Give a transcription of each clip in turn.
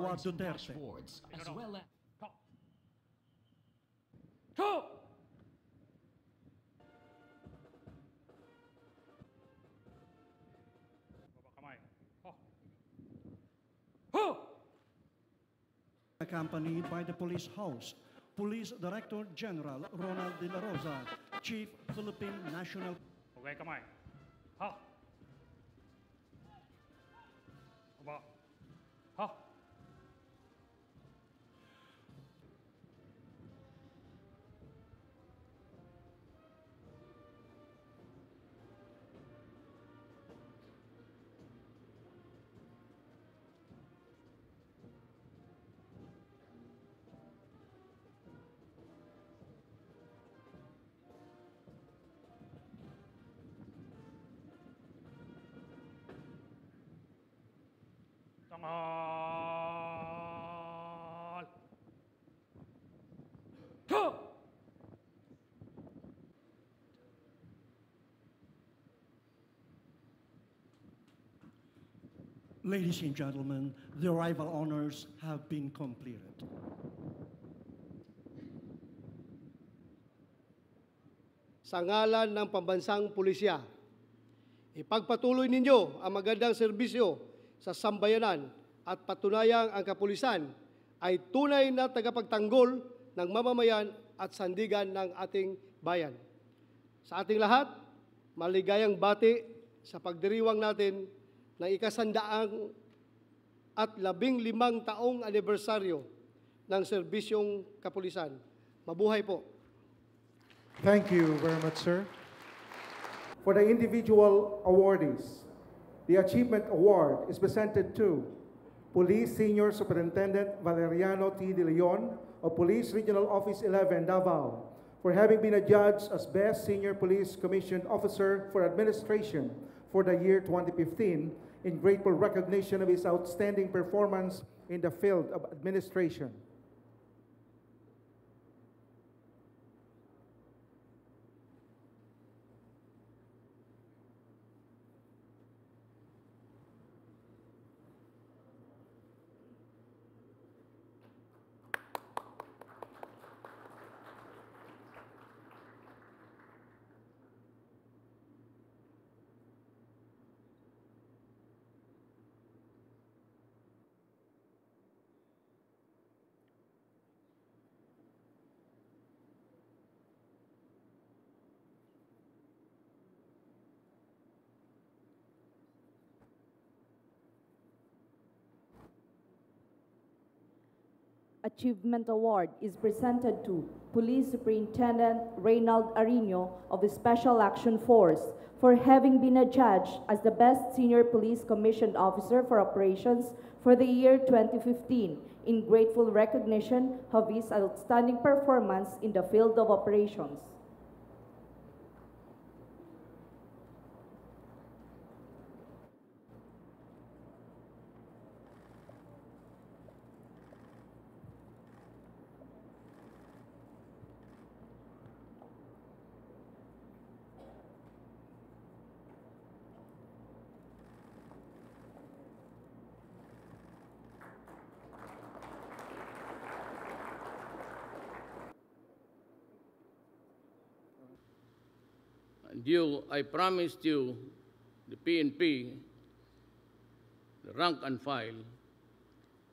Pangalawa awards and Duterte. dashboards, as well as Accompanied by the police host, Police Director General Ronald De La Rosa, Chief Philippine National. Okay, kamay. Ha. Baba. Ha. Tangal. Ha. Ladies and gentlemen, the arrival honors have been completed. Sa ngalan ng Pambansang Pulisya, ipagpatuloy ninyo ang magandang serbisyo sa sambayanan at patunayang ang kapulisan ay tunay na tagapagtanggol ng mamamayan at sandigan ng ating bayan. Sa ating lahat, maligayang bati sa pagdiriwang natin ng ikasandaang at 15 taong anibersaryo ng serbisyong kapulisan. Mabuhay po! Thank you very much, sir. For the individual awardees, the Achievement Award is presented to Police Senior Superintendent Valeriano T. De Leon of Police Regional Office 11, Davao, for having been adjudged as Best Senior Police Commissioned Officer for Administration for the year 2015 in grateful recognition of his outstanding performance in the field of administration. Achievement Award is presented to Police Superintendent Reynald Arino of the Special Action Force for having been adjudged as the Best Senior Police Commissioned Officer for Operations for the year 2015 in grateful recognition of his outstanding performance in the field of operations. And I promised you, the PNP, the rank and file,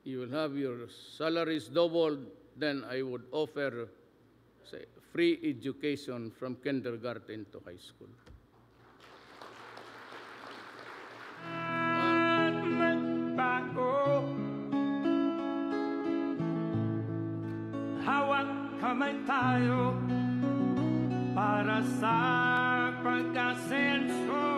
you will have your salaries doubled, then I would offer, say, free education from kindergarten to high school. Hawak kamay tayo para sa pagkasenso.